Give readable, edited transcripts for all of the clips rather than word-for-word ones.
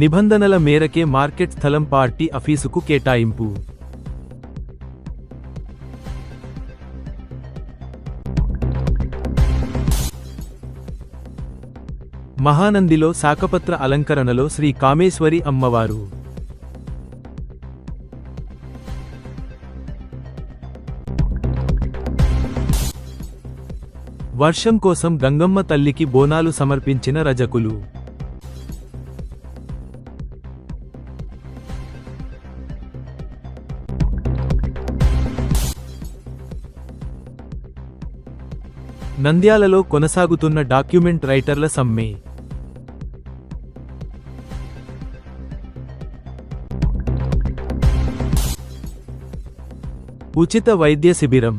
నిబంధనల మేరకే మార్కెట్ స్థలం పార్టీ ఆఫీసుకు కేటాయింపు. మహానందిలో శాకపత్ర అలంకరణలో శ్రీ కామేశ్వరి అమ్మవారు. వర్షం కోసం గంగమ్మ తల్లికి బోనాలు సమర్పించిన రజకులు. నంద్యాలలో కొనసాగుతున్న డాక్యుమెంట్ రైటర్ల సమ్మె. ఉచిత వైద్య శిబిరం.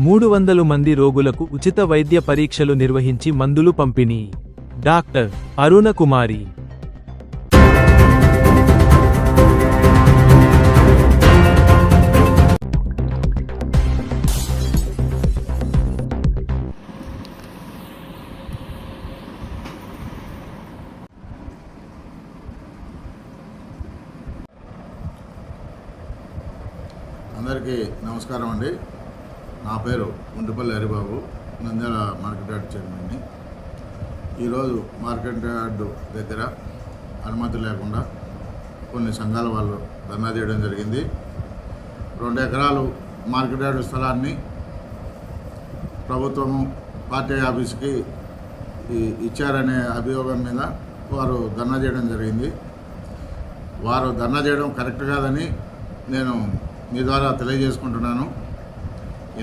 300 మంది రోగులకు ఉచిత వైద్య పరీక్షలు నిర్వహించి మందులు పంపిణీ. డాక్టర్ అరుణ కుమారి. అందరికీ నమస్కారం అండి. నా పేరు ఉండిపల్లి హరిబాబు, నంద్యాల మార్కెట్ యార్డ్ చైర్మన్ని. ఈరోజు మార్కెట్ యార్డ్ దగ్గర అనుమతి లేకుండా కొన్ని సంఘాల వాళ్ళు ధర్నా చేయడం జరిగింది. 2 ఎకరాలు మార్కెట్ యార్డ్ స్థలాన్ని ప్రభుత్వము పార్టీ ఆఫీస్కి ఇచ్చారనే అభియోగం మీద వారు ధర్నా చేయడం జరిగింది. వారు ధర్నా చేయడం కరెక్ట్ కాదని నేను మీ ద్వారా తెలియజేసుకుంటున్నాను.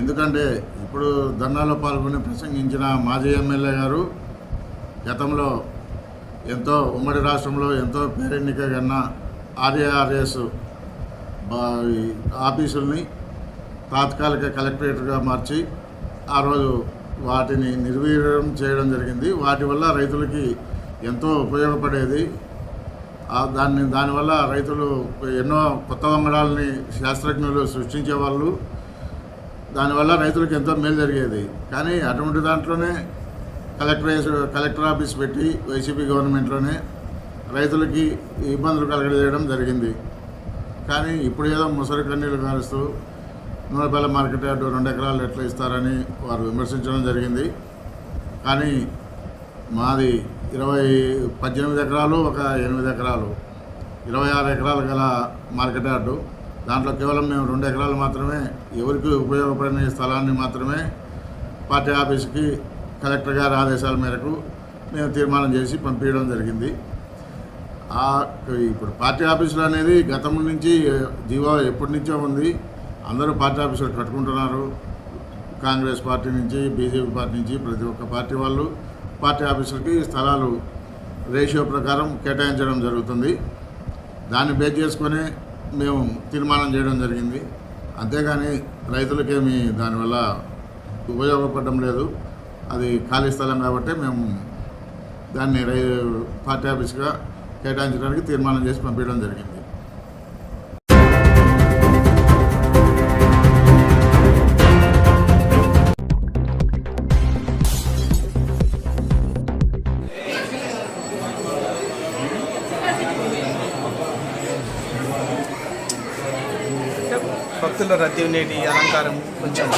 ఎందుకంటే ఇప్పుడు ధర్నాలో పాల్గొని ప్రసంగించిన మాజీ ఎమ్మెల్యే గారు గతంలో ఎంతో ఉమ్మడి రాష్ట్రంలో ఎంతో పేరెన్నిక కన్నా ఆర్ఏఆర్ఎస్ ఆఫీసుల్ని తాత్కాలిక కలెక్టరేట్గా మార్చి ఆ రోజు వాటిని నిర్వీర్యం చేయడం జరిగింది. వాటి వల్ల రైతులకి ఎంతో ఉపయోగపడేది. దానివల్ల రైతులు ఎన్నో కొత్త వంగడాలని శాస్త్రజ్ఞులు సృష్టించేవాళ్ళు. దానివల్ల రైతులకు ఎంతో మేలు జరిగేది. కానీ అటువంటి దాంట్లోనే కలెక్టర్ ఆఫీస్ పెట్టి వైసీపీ గవర్నమెంట్లోనే రైతులకి ఇబ్బందులు కలగజేయడం జరిగింది. కానీ ఇప్పుడు ఏదో ముసలి కన్నీళ్ళు కారుస్తూ నూనెపల్లి మార్కెట్ యార్డు 2 ఎకరాలు ఎట్లా ఇస్తారని వారు విమర్శించడం జరిగింది. కానీ మాది 18 ఎకరాలు, ఒక 8 ఎకరాలు, 26 ఎకరాలు గల మార్కెట్ యార్డు. దాంట్లో కేవలం మేము 2 ఎకరాలు మాత్రమే ఎవరికి ఉపయోగపడిన స్థలాన్ని మాత్రమే పార్టీ ఆఫీస్కి కలెక్టర్ గారి ఆదేశాల మేరకు మేము తీర్మానం చేసి పంపించడం జరిగింది. ఇప్పుడు పార్టీ ఆఫీసులు అనేది గతం నుంచి జీవో ఎప్పటి నుంచో ఉంది. అందరూ పార్టీ ఆఫీసులు కట్టుకుంటున్నారు. కాంగ్రెస్ పార్టీ నుంచి, బీజేపీ పార్టీ నుంచి ప్రతి ఒక్క పార్టీ వాళ్ళు పార్టీ ఆఫీసులకి స్థలాలు రేషియో ప్రకారం కేటాయించడం జరుగుతుంది. దాన్ని బేస్ చేసుకొని మేము తీర్మానం చేయడం జరిగింది. అంతేగాని రైతులకేమీ దానివల్ల ఉపయోగపడడం లేదు. అది ఖాళీ స్థలం కాబట్టి మేము దాన్ని పార్టీ ఆఫీస్గా కేటాయించడానికి తీర్మానం చేసి పంపించడం జరిగింది. భక్తుల రద్దీ ఉండేటి అలంకారం కొంచెం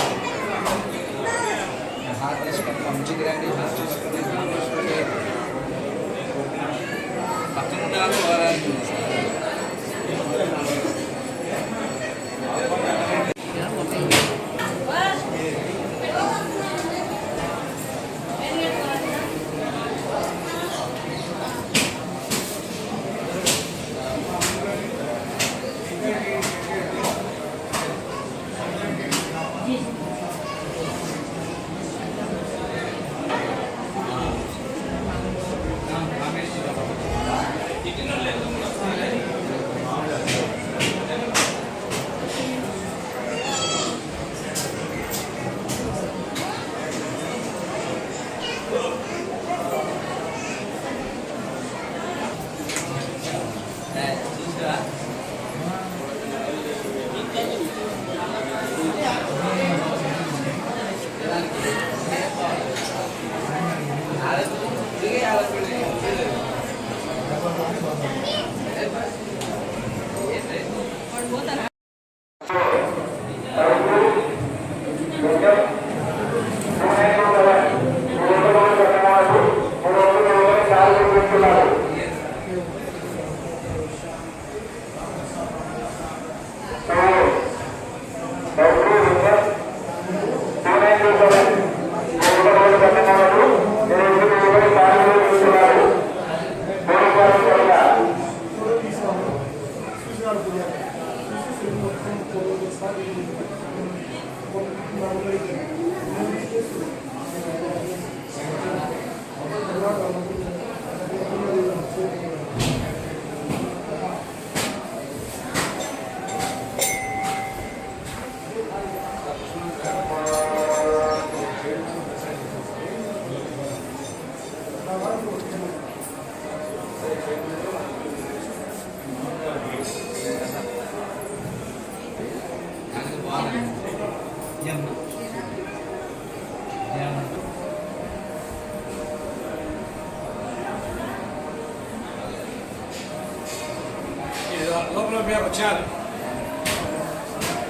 లోపల మీరు వచ్చారు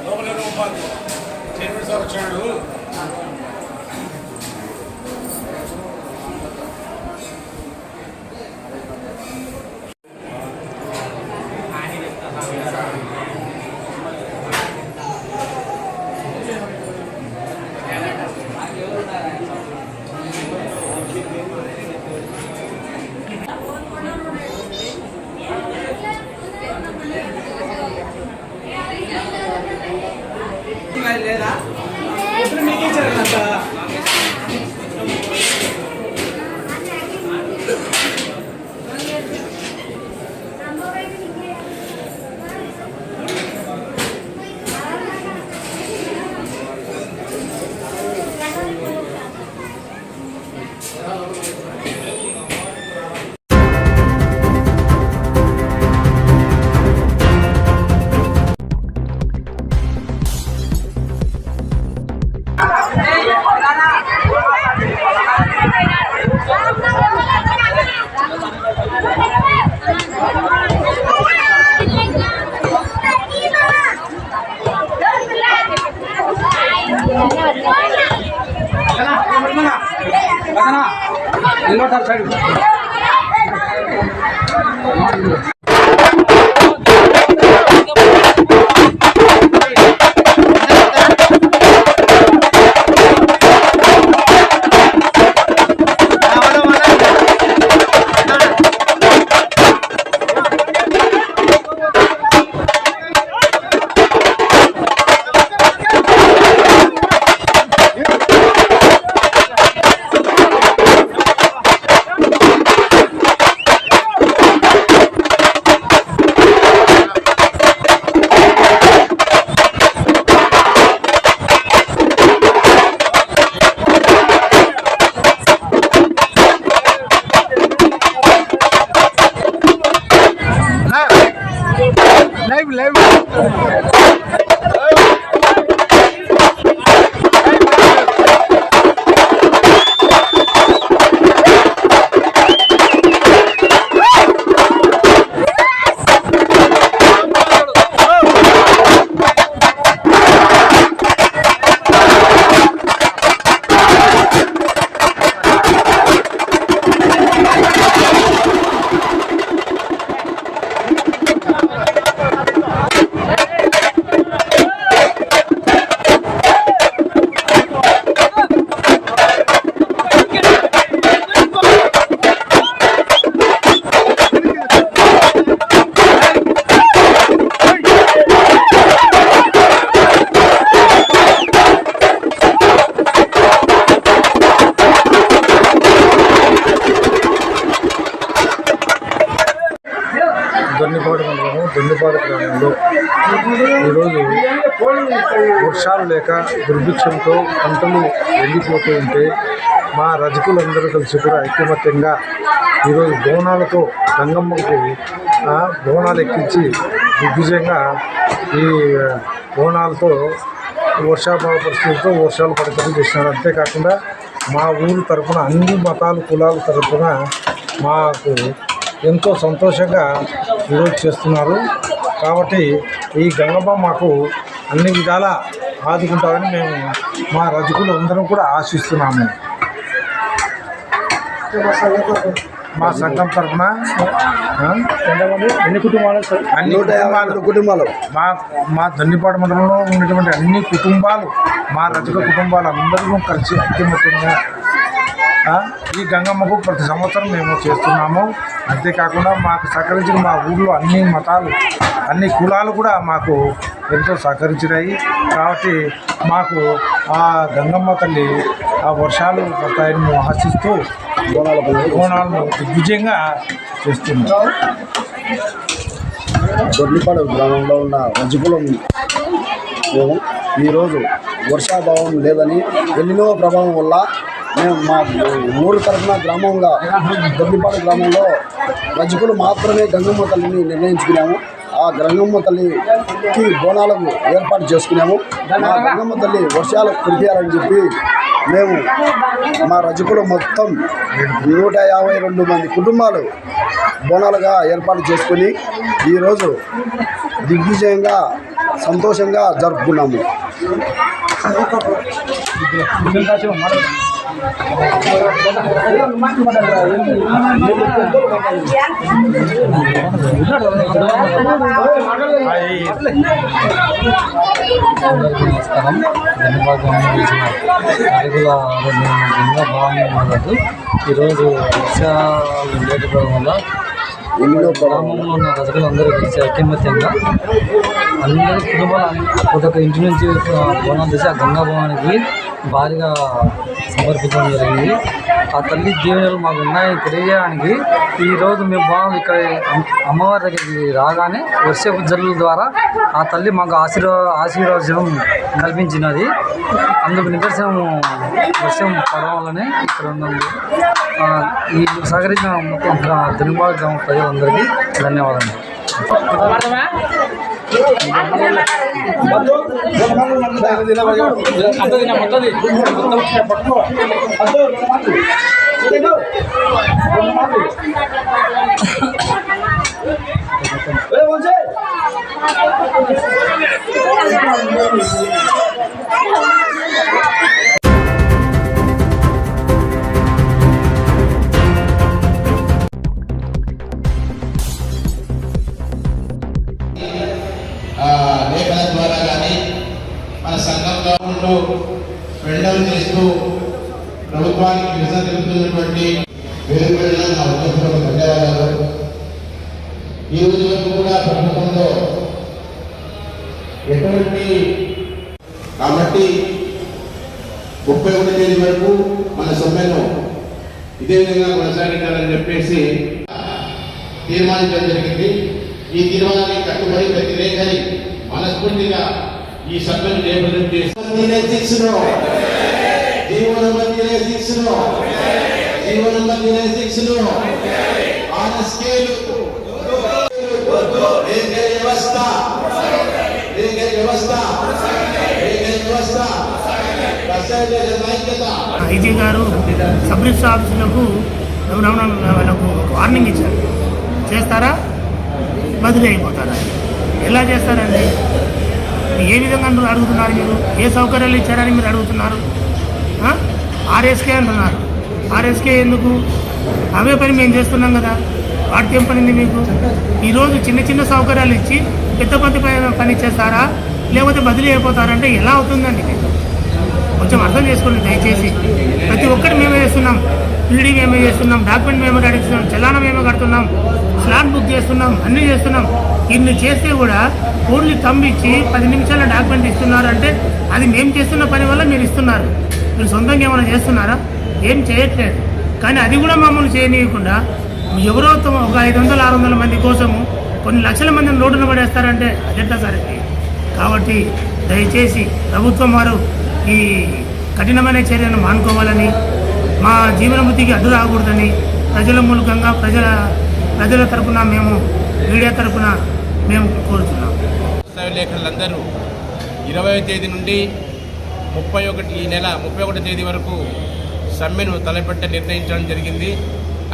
లోపల చైర్మన్ సార్ వచ్చాడు. లేదా ఇప్పుడు మీకు ఇచ్చారంట. దొన్నిపాడు గ్రామంలో ఈరోజు వర్షాలు లేక దుర్భిక్షంతో పంటలు ఎండిపోతూ ఉంటే మా రజకులందరూ కలిసి కూడా ఐకమత్యంగా ఈరోజు బోనాలతో గంగమ్మకు బోనాలు ఎక్కించి దిగ్విజయంగా ఈ బోనాలతో వర్షాభావ పరిస్థితులతో వర్షాలు పడతారు చేస్తున్నారు. అంతేకాకుండా మా ఊరు తరఫున అన్ని మతాలు కులాల తరఫున మాకు ఎంతో సంతోషంగా ఈరోజు చేస్తున్నారు. కాబట్టి ఈ గంగమ్మ మాకు అన్ని విధాలా ఆదుకుంటామని మేము మా రజకులు అందరం కూడా ఆశిస్తున్నాము. మా సంఘం తరఫున ఎన్ని కుటుంబాలు? అన్ని కుటుంబాలు మా దొన్నిపాడు మండలంలో ఉన్నటువంటి అన్ని కుటుంబాలు మా రజక కుటుంబాలు అందరూ కలిసి ఐక్యమత్యంగా ఈ గంగమ్మకు ప్రతి సంవత్సరం మేము చేస్తున్నాము. అంతేకాకుండా మాకు సహకరించిన మా ఊళ్ళో అన్ని మతాలు అన్ని కులాలు కూడా మాకు ఎంతో సహకరించినాయి. కాబట్టి మాకు ఆ గంగమ్మ తల్లి ఆ వర్షాలు పడతాయని మేము ఆశిస్తూ బోనాలను దిగ్విజయంగా చేస్తున్నాం. దొర్లిపాడు గ్రామంలో ఉన్న రజకులం మేము ఈరోజు వర్షాభావం లేదని ఎన్నో ప్రభావం వల్ల మేము మా ఊరు తరఫున గ్రామంగా దొర్లిపాడు గ్రామంలో రజకులు మాత్రమే గంగమ్మ తల్లిని నిర్ణయించుకున్నాము. ఆ గంగమ్మ తల్లికి బోనాలకు ఏర్పాటు చేసుకున్నాము. మా గంగమ్మ తల్లి వర్షాలు కురిపించాలని చెప్పి మేము మా రజకులు మొత్తం 152 మంది కుటుంబాలు బోనాలుగా ఏర్పాటు చేసుకుని ఈరోజు దిగ్విజయంగా సంతోషంగా జరుపుకున్నాము. నమస్కారం. బాగుంది. ఈరోజు వర్షాలు లేకపోవడం వల్ల గ్రామంలో ఉన్న రజకులందరూ కలిసి ఐకమత్యంగా అందరి కుటుంబాలు ఒక్కొక్క ఇంటి నుంచి బోనాలు తీసి ఆ గంగా భవానికి భారీగా సమర్పించడం జరిగింది. ఆ తల్లి దీవెనలు మాకు ఉన్నాయని తెలియజేయడానికి ఈరోజు మేము బాగా ఇక్కడ అమ్మవారి దగ్గరికి రాగానే వర్షపు జల్లుల ద్వారా ఆ తల్లి మాకు ఆశీర్వాదం కల్పించినది. అందుకు నిదర్శనం వర్షం పడడం వల్లనే ఇక్కడ ఉన్నది. ఈ సహకరించిన మొత్తం దినబాగ్ గ్రామ ప్రజలందరికీ ధన్యవాదాలు. లేఖల ద్వారా కానీ మన సంఘంలో ఉంటూ వెండలు చేస్తూ ప్రభుత్వానికి నిరసన తెలుపుతున్నటువంటి పేరు పెట్టిన నా ఉద్యోగులకు ధన్యవాదాలు. ఈ రోజు వరకు కూడా ప్రభుత్వంలో ఎటువంటి కాబట్టి 31 తేదీ వరకు మన సమ్మెను ఇదే విధంగా కొనసాగించాలని చెప్పేసి తీర్మానించడం జరిగింది. ఈ తీర్మానాన్ని కట్టుబడి ప్రతి రేఖని మనస్ఫూర్తిగా ఈ సభ్యులు రిప్రజెంట్ చేస్తున్నారు. ఐజీ గారు సబ్ రిజిస్టర్ ఆఫీసులకు వాళ్ళకు వార్నింగ్ ఇచ్చారు. చేస్తారా బదిలీ అయిపోతారా? ఎలా చేస్తారండి? ఏ విధంగా అడుగుతున్నారు? మీరు ఏ సౌకర్యాలు ఇచ్చారని మీరు అడుగుతున్నారు? ఆర్ఎస్కే అంటున్నారు. ఆర్ఎస్కే ఎందుకు? అవే పని మేము చేస్తున్నాం కదా, వాటికి ఏం పనింది మీకు? ఈరోజు చిన్న చిన్న సౌకర్యాలు ఇచ్చి పెద్ద పని చేస్తారా, లేకపోతే బదిలీ అయిపోతారంటే ఎలా అవుతుందండి? మీకు కొంచెం అర్థం చేసుకోండి దయచేసి. ప్రతి ఒక్కటి మేమే చేస్తున్నాం, పీడీ మేమే చేస్తున్నాం, డాక్యుమెంట్ మేమే అడుగుతున్నాం, చలానా మేమే కడుతున్నాం, స్లాట్ బుక్ చేస్తున్నాం, అన్నీ చేస్తున్నాం. ఇన్ని చేస్తే కూడా ఓన్లీ తంబిచ్చి 10 నిమిషాల డాక్యుమెంట్ ఇస్తున్నారు అంటే అది మేము చేస్తున్న పని వల్ల మీరు ఇస్తున్నారు. మీరు సొంతంగా ఏమైనా చేస్తున్నారా? ఏం చేయట్లేదు. కానీ అది కూడా మమ్మల్ని చేయనీయకుండా ఎవరో ఒక 500-600 మంది కోసము కొన్ని లక్షల మందిని రోడ్డున పడేస్తారంటే అదెంత సరే. కాబట్టి దయచేసి ప్రభుత్వం వారు ఈ కఠినమైన చర్యను మానుకోవాలని, మా జీవన వృత్తికి అడ్డు రాకూడదని ప్రజల మూలకంగా ప్రజల తరపున మేము మీడియా తరపున మేము కోరుతున్నాం. లేఖలందరూ 20వ తేదీ నుండి 31 తేదీ వరకు సమ్మెను తలపెట్ట నిర్ణయించడం జరిగింది.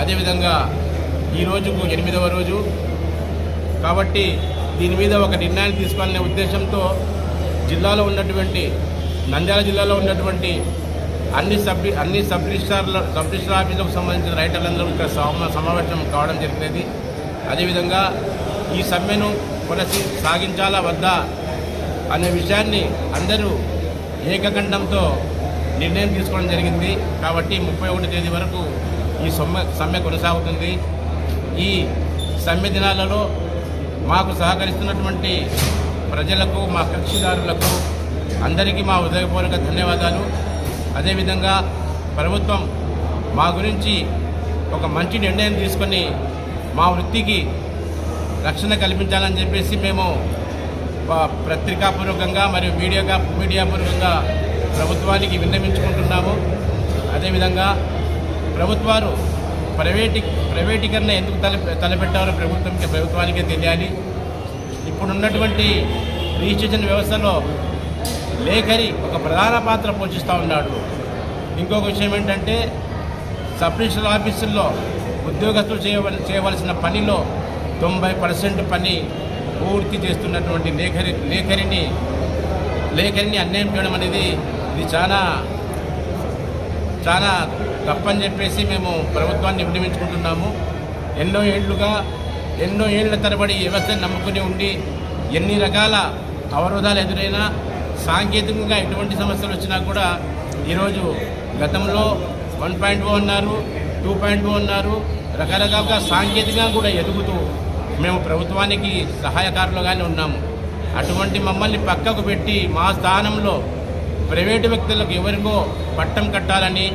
అదేవిధంగా ఈ రోజుకు 8వ రోజు కాబట్టి దీని మీద ఒక నిర్ణయాన్ని తీసుకోవాలనే ఉద్దేశంతో జిల్లాలో ఉన్నటువంటి నంద్యాల జిల్లాలో ఉన్నటువంటి అన్ని సబ్ రిజిస్టర్ ఆఫీసులకు సంబంధించిన రైటర్లందరూ ఇక్కడ సమావేశం కావడం జరిగినది. అదేవిధంగా ఈ సమ్మెను సాగించాలా వద్దా అనే విషయాన్ని అందరూ ఏకకంఠంతో నిర్ణయం తీసుకోవడం జరిగింది. కాబట్టి 31 తేదీ వరకు ఈ సమ్మె కొనసాగుతుంది. ఈ సమ్మె దినాలలో మాకు సహకరిస్తున్నటువంటి ప్రజలకు, మా కక్షిదారులకు అందరికీ మా హృదయపూర్వక ధన్యవాదాలు. అదేవిధంగా ప్రభుత్వం మా గురించి ఒక మంచి నిర్ణయం తీసుకొని మా వృత్తికి రక్షణ కల్పించాలని చెప్పేసి మేము పత్రికాపూర్వకంగా మరియు మీడియాపూర్వకంగా ప్రభుత్వానికి విన్నవించుకుంటున్నాము. అదేవిధంగా ప్రభుత్వాలు ప్రైవేటీకరణ ఎందుకు తలపెట్టారో ప్రభుత్వానికే తెలియాలి. ఇప్పుడున్నటువంటి రిజిస్ట్రేషన్ వ్యవస్థలో లేఖరి ఒక ప్రధాన పాత్ర పోషిస్తూ ఉన్నాడు. ఇంకొక విషయం ఏంటంటే సబ్ రిజిస్టర్ ఆఫీసుల్లో ఉద్యోగస్తులు చేయవలసిన పనిలో 90% పని పూర్తి చేస్తున్నటువంటి లేఖరిని అన్యాయం చేయడం అనేది ఇది చాలా తప్పని చెప్పేసి మేము ప్రభుత్వాన్ని విన్నవించుకుంటున్నాము. ఎన్నో ఏళ్ల తరబడి ఈ వ్యవస్థను నమ్ముకుని ఉండి ఎన్ని రకాల అవరోధాలు ఎదురైనా సాంకేతికంగా ఎటువంటి సమస్యలు వచ్చినా కూడా ఈరోజు గతంలో 1.0 అన్నారు, 2.0 అన్నారు, రకరకాలుగా సాంకేతికంగా కూడా ఎదుగుతూ మేము ప్రభుత్వానికి సహాయకారులుగానే ఉన్నాము. అటువంటి మమ్మల్ని పక్కకు పెట్టి మా స్థానంలో ప్రైవేటు వ్యక్తులకు ఎవరికో పట్టం కట్టాలని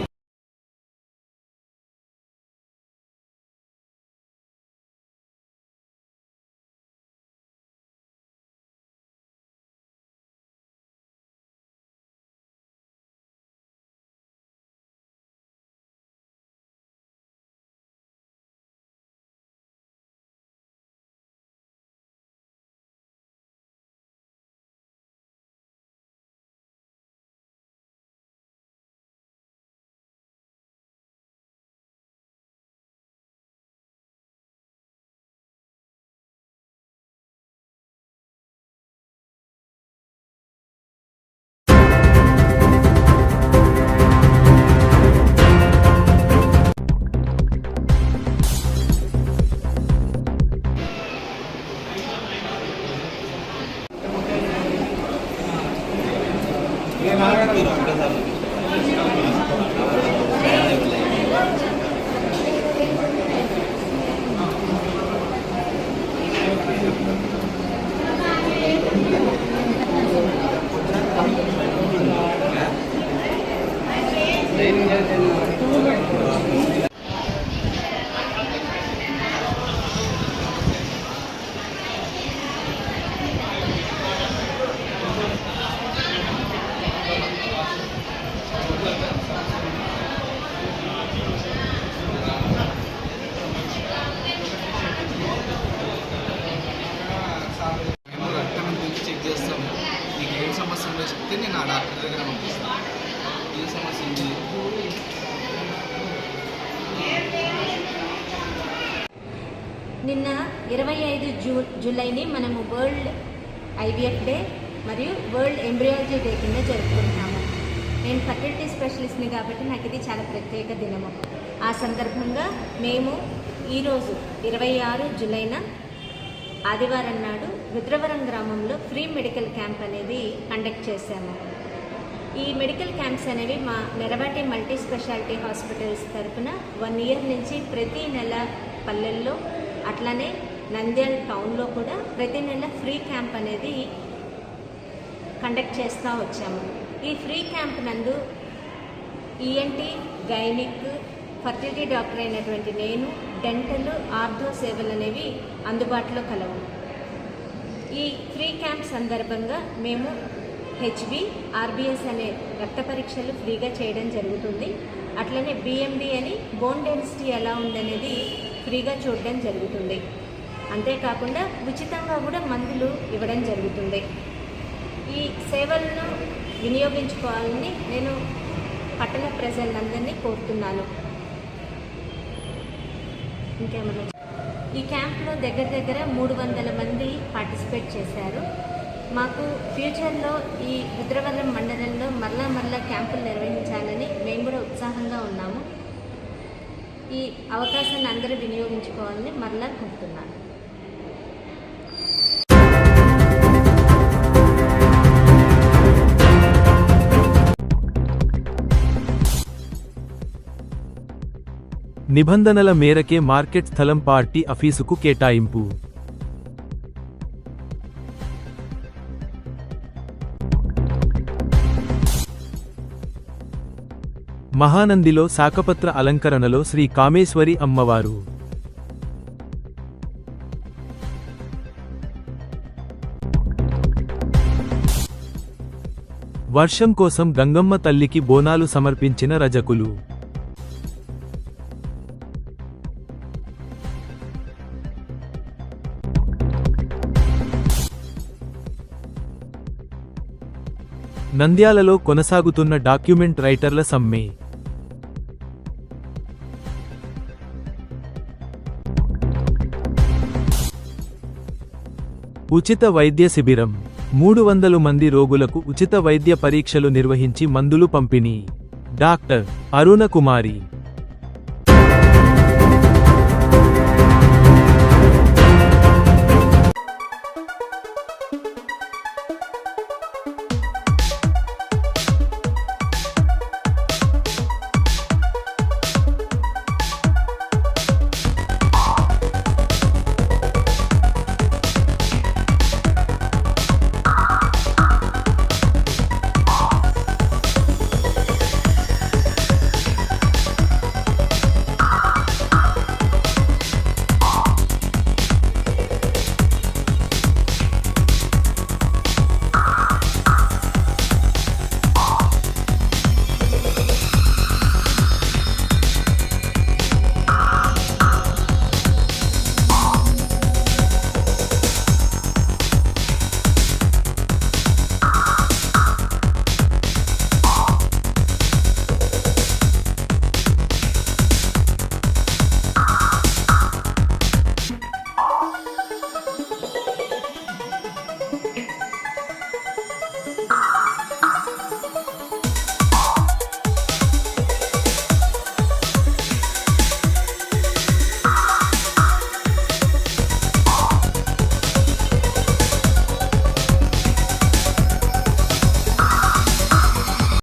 చెప్తే నేను ఆ డాక్టర్ దగ్గర పంపిస్తాను. ఏ సమస్య ఉంది? నిన్న 25 జూలైని మనము వరల్డ్ IVF డే మరియు వరల్డ్ ఎంబ్రియాలజీ డే కింద జరుపుకుంటున్నాము. నేను ఫర్టిలిటీ స్పెషలిస్ట్ని కాబట్టి నాకు ఇది చాలా ప్రత్యేక దినము. ఆ సందర్భంగా మేము ఈరోజు 26 జూలైన ఆదివారం నాడు రుద్రవరం గ్రామంలో ఫ్రీ మెడికల్ క్యాంప్ అనేది కండక్ట్ చేశాము. ఈ మెడికల్ క్యాంప్స్ అనేవి మా మెరవాటి మల్టీ స్పెషాలిటీ హాస్పిటల్స్ తరఫున 1 ఇయర్ నుంచి ప్రతి నెల పల్లెల్లో అట్లానే నంద్యాల టౌన్లో కూడా ప్రతి నెల ఫ్రీ క్యాంప్ అనేది కండక్ట్ చేస్తూ వచ్చాము. ఈ ఫ్రీ క్యాంప్ నందు ENT, గైనిక్, ఫర్టిలిటీ డాక్టర్ అయినటువంటి నేను, డెంటల్, ఆర్థో సేవలు అనేవి అందుబాటులో కలవు. ఈ ఫ్రీ క్యాంప్ సందర్భంగా మేము HB, RBS అనే రక్త పరీక్షలు ఫ్రీగా చేయడం జరుగుతుంది. అట్లనే BMD అని బోన్ డెన్సిటీ ఎలా ఉందనేది ఫ్రీగా చూడడం జరుగుతుంది. అంతేకాకుండా ఉచితంగా కూడా మందులు ఇవ్వడం జరుగుతుంది. ఈ సేవలను వినియోగించుకోవాలని నేను పట్టణ ప్రజలందరినీ కోరుతున్నాను. ఇంకేమన్నా? ఈ క్యాంప్లో దగ్గర 300 మంది పార్టిసిపేట్ చేశారు. మాకు ఫ్యూచర్లో ఈ రుద్రవరం మండలంలో మరలా క్యాంపులు నిర్వహించాలని మేము కూడా ఉత్సాహంగా ఉన్నాము. ఈ అవకాశాన్ని అందరూ వినియోగించుకోవాలని మరలా కోరుతున్నాను. నిబంధనల మేరకే మార్కెట్ స్థలం పార్టీ ఆఫీసుకు కేటాయింపు. మహానందిలో శాకపత్ర అలంకరణలో శ్రీ కామేశ్వరి అమ్మవారు. వర్షం కోసం గంగమ్మ తల్లికి బోనాలు సమర్పించిన రజకులు. నంద్యాలలో కొనసాగుతున్న డాక్యుమెంట్ రైటర్ల సమ్మె. ఉచిత వైద్య శిబిరం. 300 మంది రోగులకు ఉచిత వైద్య పరీక్షలు నిర్వహించి మందులు పంపిణీ. డాక్టర్ అరుణ కుమారి.